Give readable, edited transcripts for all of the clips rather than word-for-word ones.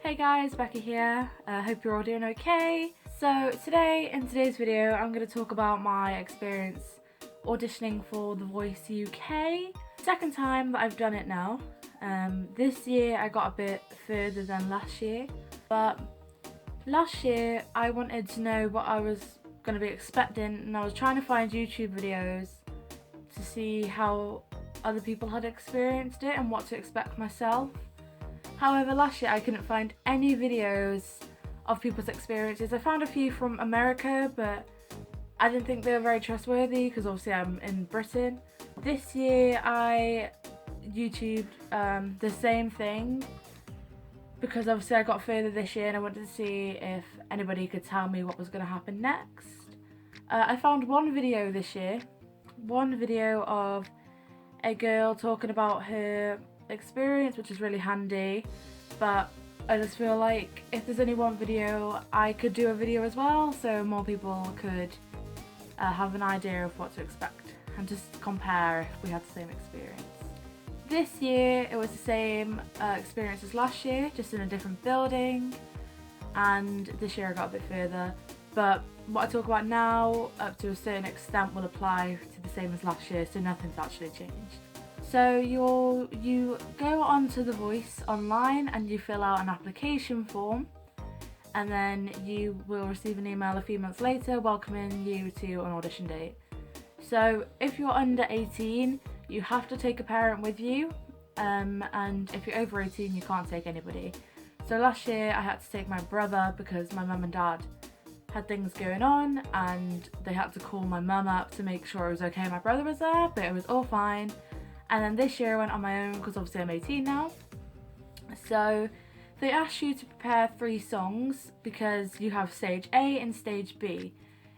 Hey guys, Beckie here. Hope you're all doing okay. So in today's video, I'm going to talk about my experience auditioning for The Voice UK. Second time that I've done it now. This year I got a bit further than last year, but last year I wanted to know what I was going to be expecting, and I was trying to find YouTube videos to see how other people had experienced it and what to expect myself. However, last year I couldn't find any videos of people's experiences. I found a few from America, but I didn't think they were very trustworthy because obviously I'm in Britain. This year I YouTubed the same thing because obviously I got further this year and I wanted to see if anybody could tell me what was going to happen next. I found one video this year, one video of a girl talking about her experience, which is really handy, but I just feel like if there's only one video, I could do a video as well so more people could have an idea of what to expect and just compare if we had the same experience. This year it was the same experience as last year, just in a different building, and this year I got a bit further, but what I talk about now up to a certain extent will apply to the same as last year, so nothing's actually changed. So you go onto The Voice online and you fill out an application form, and then you will receive an email a few months later welcoming you to an audition date. So if you're under 18, you have to take a parent with you, and if you're over 18 you can't take anybody. So last year I had to take my brother because my mum and dad had things going on and they had to call my mum up to make sure it was okay my brother was there, but it was all fine. And then this year I went on my own because obviously I'm 18 now. So they asked you to prepare 3 songs because you have stage A and stage B.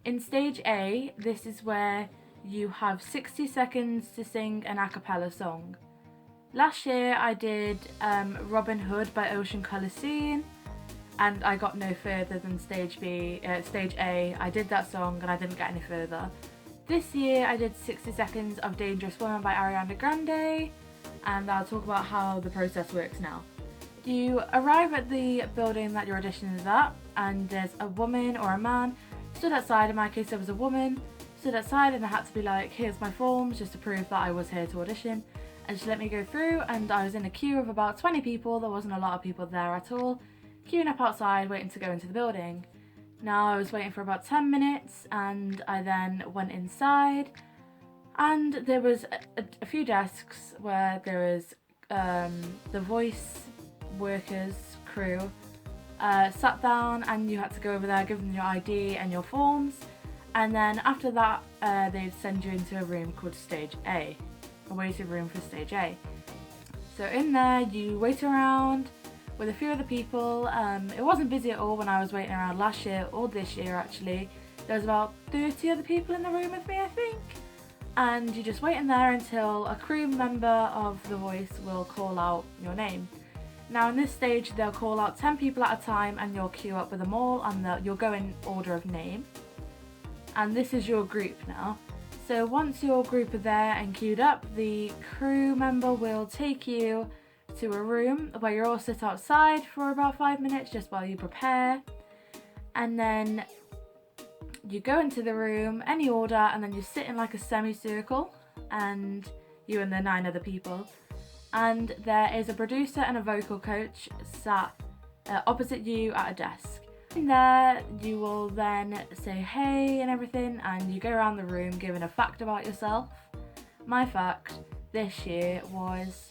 In stage A, this is where you have 60 seconds to sing an a cappella song. Last year I did Robin Hood by Ocean Colour Scene, and I got no further than stage A. I did that song and I didn't get any further. This year I did 60 seconds of Dangerous Woman by Ariana Grande, and I'll talk about how the process works now. You arrive at the building that your audition is at, and there's a woman or a man stood outside. In my case there was a woman stood outside, and I had to be like, here's my forms just to prove that I was here to audition, and she let me go through, and I was in a queue of about 20 people. There wasn't a lot of people there at all, queuing up outside waiting to go into the building. Now I was waiting for about 10 minutes and I then went inside, and there was a few desks where there was the Voice workers crew sat down, and you had to go over there, give them your ID and your forms, and then after that they'd send you into a room called stage A, a waiting room for stage A. So in there you wait around with a few other people. It wasn't busy at all when I was waiting around last year or this year actually. There was about 30 other people in the room with me, I think. And you just wait in there until a crew member of The Voice will call out your name. Now in this stage they'll call out 10 people at a time, and you'll queue up with them all, and you'll go in order of name. And this is your group now. So once your group are there and queued up, the crew member will take you to a room where you're all sit outside for about 5 minutes just while you prepare, and then you go into the room, any order, and then you sit in like a semicircle, and you and the 9 other people, and there is a producer and a vocal coach sat opposite you at a desk. In there you will then say hey and everything, and you go around the room giving a fact about yourself. My fact this year was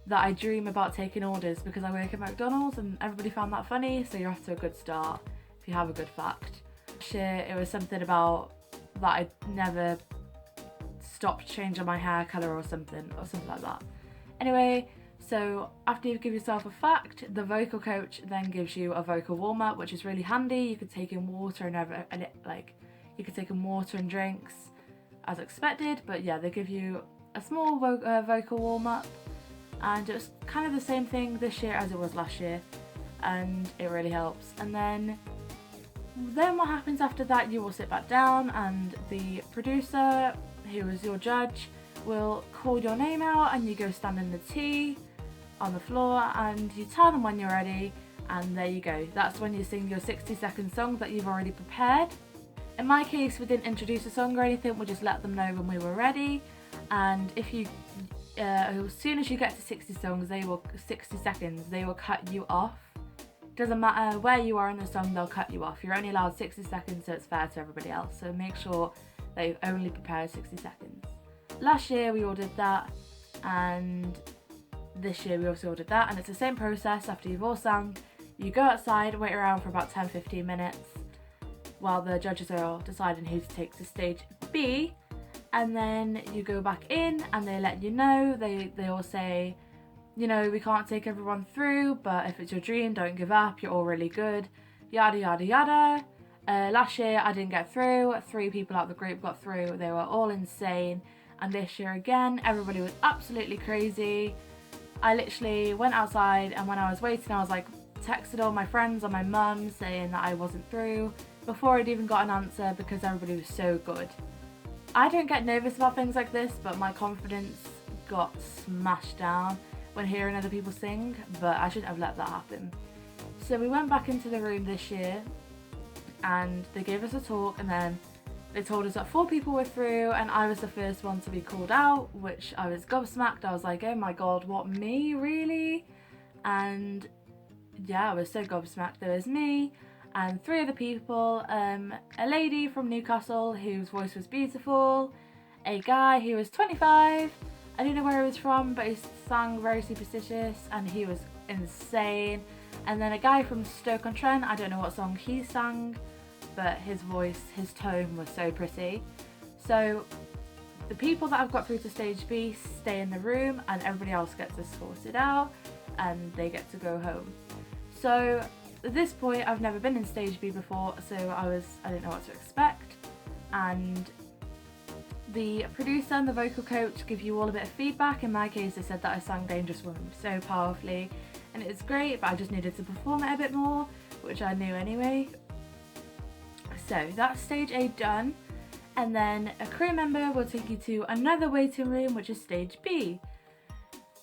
that I dream about taking orders because I work at McDonald's, and everybody found that funny, so you're off to a good start if you have a good fact. Last year it was something about that I never stopped changing my hair colour or something like that. Anyway, so after you give yourself a fact, the vocal coach then gives you a vocal warm-up, which is really handy. You could take in water you could take in water and drinks as expected, but yeah, they give you a small vocal warm-up. And it was kind of the same thing this year as it was last year, and it really helps. And then what happens after that, you will sit back down, and the producer, who is your judge, will call your name out, and you go stand in the T on the floor, and you tell them when you're ready, and there you go. That's when you sing your 60-second song that you've already prepared. In my case, we didn't introduce a song or anything, we just let them know when we were ready. And if you, as soon as you get to 60 seconds, they will cut you off. Doesn't matter where you are in the song, they'll cut you off. You're only allowed 60 seconds, so it's fair to everybody else. So make sure that you've only prepared 60 seconds. Last year we all did that, and this year we also all did that, and it's the same process. After you've all sung, you go outside, wait around for about 10-15 minutes while the judges are deciding who to take to stage B, and then you go back in and they let you know. They all say, you know, we can't take everyone through, but if it's your dream, don't give up, you're all really good, yada yada yada. Last year I didn't get through, 3 people out of the group got through, they were all insane. And this year again, everybody was absolutely crazy. I literally went outside, and when I was waiting, I was like, texted all my friends and my mum saying that I wasn't through before I'd even got an answer, because everybody was so good. I don't get nervous about things like this, but my confidence got smashed down when hearing other people sing, but I shouldn't have let that happen. So we went back into the room this year, and they gave us a talk, and then they told us that 4 people were through, and I was the first one to be called out, which I was gobsmacked. I was like, oh my god, what, me, really? And yeah, I was so gobsmacked. There was me and 3 other people, a lady from Newcastle whose voice was beautiful, a guy who was 25, I don't know where he was from, but he sang very superstitious and he was insane, and then a guy from Stoke-on-Trent, I don't know what song he sang, but his voice, his tone was so pretty. So the people that I've got through to stage B stay in the room, and everybody else gets escorted out and they get to go home. So at this point, I've never been in stage B before, so I didn't know what to expect. And the producer and the vocal coach give you all a bit of feedback. In my case, they said that I sang Dangerous Woman so powerfully, and it was great, but I just needed to perform it a bit more, which I knew anyway. So that's stage A done, and then a crew member will take you to another waiting room, which is stage B.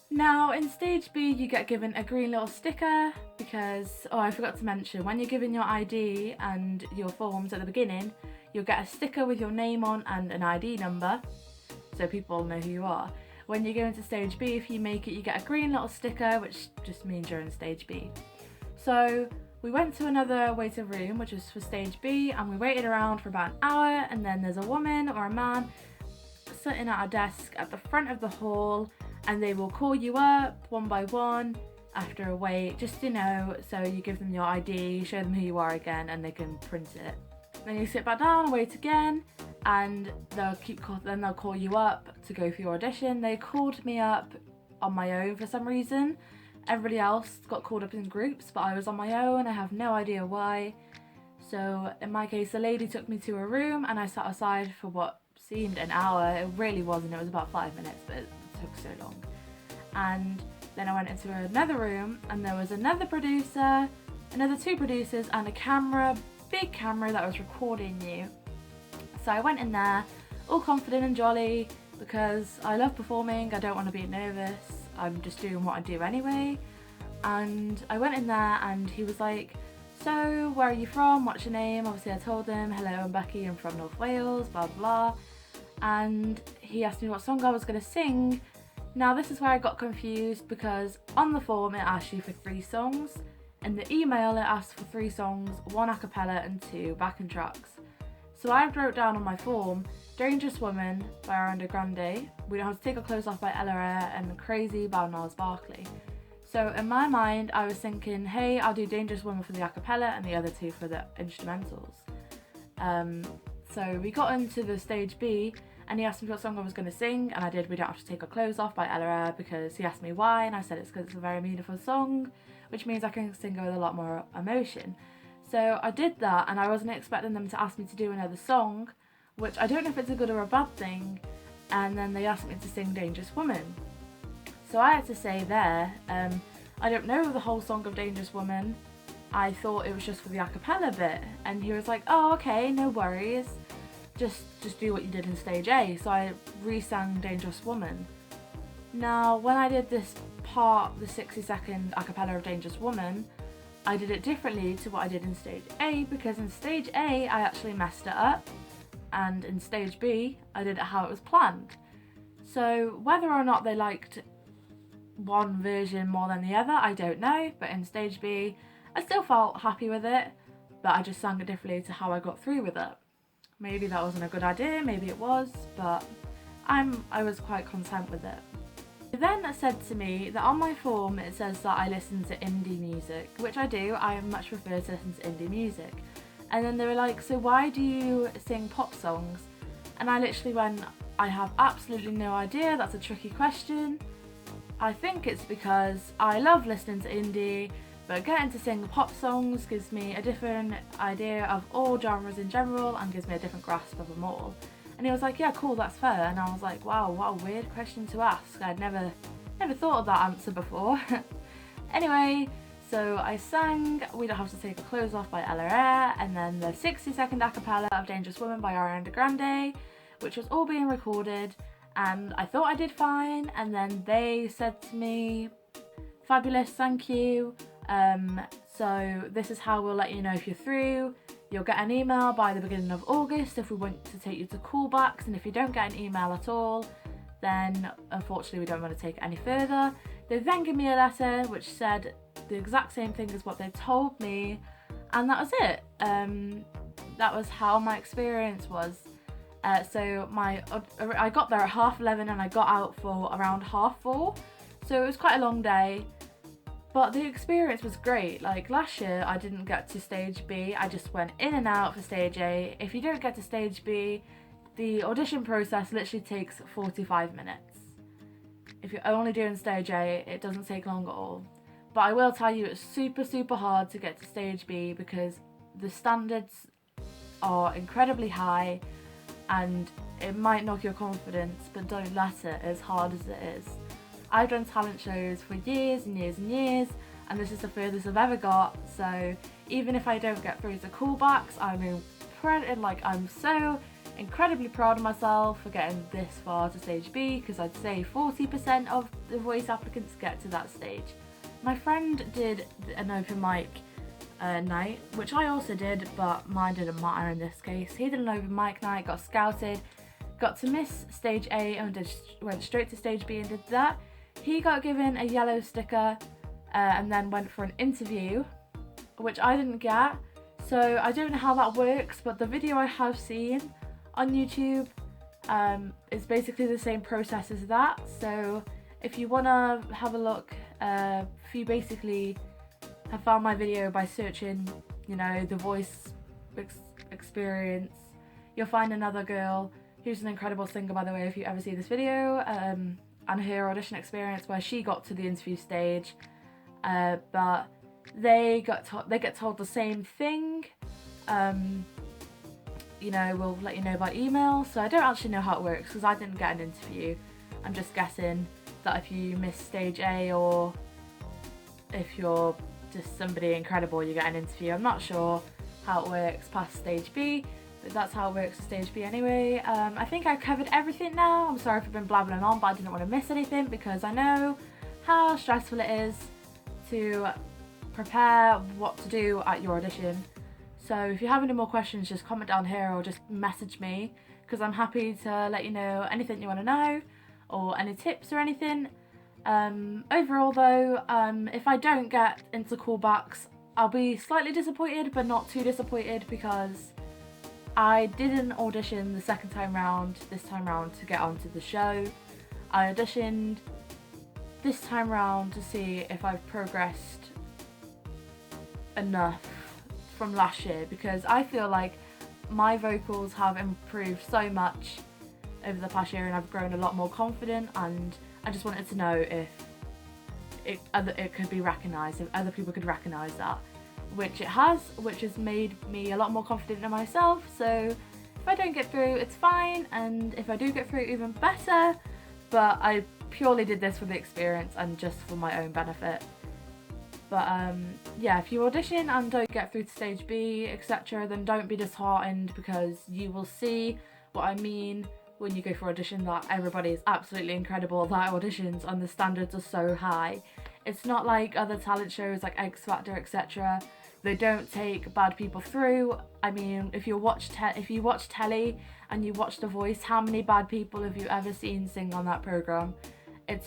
Now in stage B you get given a green little sticker because, oh, I forgot to mention, when you're given your ID and your forms at the beginning, you'll get a sticker with your name on and an ID number, so people know who you are. When you go into stage B, if you make it, you get a green little sticker, which just means you're in stage B. So we went to another waiting room, which was for stage B, and we waited around for about an hour, and then there's a woman or a man sitting at a desk at the front of the hall, and they will call you up one by one after a wait, just to know, so you give them your ID, show them who you are again, and they can print it. Then you sit back down and wait again, and they'll call you up to go for your audition. They called me up on my own for some reason. Everybody else got called up in groups, but I was on my own. I have no idea why. So in my case, the lady took me to a room, and I sat aside for what seemed an hour. It really wasn't, it was about 5 minutes, but it took so long. And then I went into another room, and there was another producer, another 2 producers, and a camera, big camera that was recording you. So I went in there all confident and jolly because I love performing, I don't want to be nervous, I'm just doing what I do anyway. And I went in there, and he was like, so where are you from, what's your name? Obviously I told him, hello, I'm Beckie, I'm from North Wales, blah blah. And he asked me what song I was going to sing. Now this is where I got confused, because on the form it asked you for 3 songs. In the email it asked for 3 songs, 1 a cappella and 2 backing tracks. So I wrote down on my form, Dangerous Woman by Ariana Grande, We Don't Have to Take Our Clothes Off by Ella, and Crazy by Gnarls Barkley. So in my mind I was thinking, hey, I'll do Dangerous Woman for the a cappella and the other 2 for the instrumentals. So we got into the stage B, and he asked me what song I was going to sing, and I did We Don't Have to Take Our Clothes Off by Ella, because he asked me why, and I said it's because it's a very meaningful song, which means I can sing it with a lot more emotion. So I did that, and I wasn't expecting them to ask me to do another song, which I don't know if it's a good or a bad thing, and then they asked me to sing Dangerous Woman. So I had to say there, I don't know the whole song of Dangerous Woman, I thought it was just for the a cappella bit, and he was like, oh okay, no worries, just do what you did in stage A. So I re-sang Dangerous Woman. Now when I did this part, the 60-second a cappella of Dangerous Woman, I did it differently to what I did in stage A, because in stage A I actually messed it up, and in stage B I did it how it was planned. So whether or not they liked one version more than the other, I don't know, but in stage B I still felt happy with it, but I just sang it differently to how I got through with it. Maybe that wasn't a good idea, maybe it was, but I was quite content with it. They then said to me that on my form it says that I listen to indie music, which I do. I much prefer to listen to indie music. And then they were like, so why do you sing pop songs? And I literally went, I have absolutely no idea, that's a tricky question. I think it's because I love listening to indie, but getting to sing pop songs gives me a different idea of all genres in general and gives me a different grasp of them all. And he was like, yeah, cool, that's fair. And I was like, wow, what a weird question to ask. I'd never thought of that answer before. Anyway, so I sang We Don't Have to Take Our Clothes Off by Ella Air, and then the 60-second a cappella of Dangerous Woman by Ariana Grande, which was all being recorded, and I thought I did fine, and then they said to me, fabulous, thank you. So this is how we'll let you know if you're through. You'll get an email by the beginning of August if we want to take you to callbacks, and if you don't get an email at all, then unfortunately we don't want to take it any further. They then give me a letter which said the exact same thing as what they told me, and that was it. That was how my experience was. So I got there at 11:30 and I got out for around 4:30, so it was quite a long day. But the experience was great. Like last year I didn't get to stage B, I just went in and out for stage A. If you don't get to stage B, the audition process literally takes 45 minutes. If you're only doing stage A, it doesn't take long at all. But I will tell you, it's super hard to get to stage B because the standards are incredibly high, and it might knock your confidence, but don't let it, as hard as it is. I've done talent shows for years and years and years, and this is the furthest I've ever got, so even if I don't get through to callbacks, I'm so incredibly proud of myself for getting this far to stage B, because I'd say 40% of the voice applicants get to that stage. My friend did an open mic night, which I also did, but mine didn't matter in this case. He did an open mic night, got scouted, got to miss stage A and went straight to stage B and did that. He got given a yellow sticker and then went for an interview, which I didn't get. So I don't know how that works, but the video I have seen on YouTube is basically the same process as that. So if you want to have a look, if you basically have found my video by searching, you know, the voice experience, you'll find another girl who's an incredible singer, by the way, if you ever see this video, and her audition experience where she got to the interview stage, but they get told the same thing. You know, we'll let you know by email. So I don't actually know how it works because I didn't get an interview. I'm just guessing that if you miss stage A, or if you're just somebody incredible, you get an interview. I'm not sure how it works past stage B, but that's how it works for stage B anyway. I think I've covered everything now. I'm sorry if I've been blabbering on, but I didn't want to miss anything because I know how stressful it is to prepare what to do at your audition. So if you have any more questions, just comment down here or just message me, because I'm happy to let you know anything you want to know or any tips or anything. Overall though, if I don't get into callbacks, I'll be slightly disappointed, but not too disappointed, because I didn't audition the second time round this time round to get onto the show. I auditioned this time round to see if I've progressed enough from last year, because I feel like my vocals have improved so much over the past year and I've grown a lot more confident, and I just wanted to know if it could be recognised, if other people could recognise that, which it has, which has made me a lot more confident in myself. So if I don't get through, it's fine, and if I do get through, even better, but I purely did this for the experience and just for my own benefit. But yeah, if you audition and don't get through to stage B, etc., then don't be disheartened, because you will see what I mean when you go for audition, that everybody is absolutely incredible, that auditions and the standards are so high. It's not like other talent shows like X Factor, etc. They don't take bad people through. I mean, if you watch telly and you watch The Voice, how many bad people have you ever seen sing on that program? It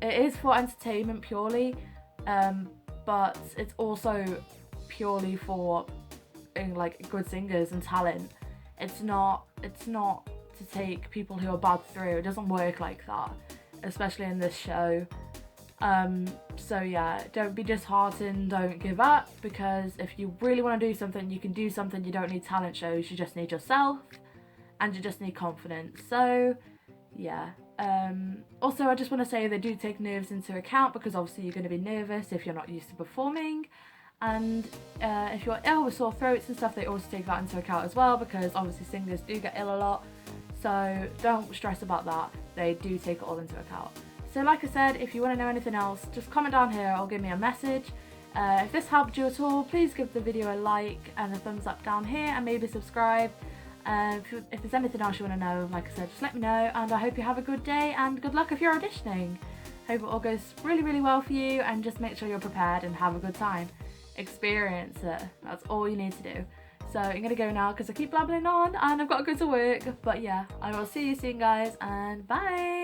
is for entertainment purely, but it's also purely for like good singers and talent. It's not to take people who are bad through. It doesn't work like that, especially in this show. So yeah, don't be disheartened, don't give up, because if you really want to do something, you can do something. You don't need talent shows, you just need yourself and you just need confidence. So yeah. Also, I just want to say they do take nerves into account, because obviously you're going to be nervous if you're not used to performing, and if you're ill with sore throats and stuff, they also take that into account as well, because obviously singers do get ill a lot. So don't stress about that, they do take it all into account. So like I said, if you want to know anything else, just comment down here or give me a message. If this helped you at all, please give the video a like and a thumbs up down here, and maybe subscribe. If there's anything else you want to know, like I said, just let me know, and I hope you have a good day and good luck if you're auditioning. Hope it all goes really well for you, and just make sure you're prepared and have a good time. Experience it, that's all you need to do. So I'm gonna go now because I keep blabbling on and I've got to go to work. But yeah, I will see you soon guys, and bye!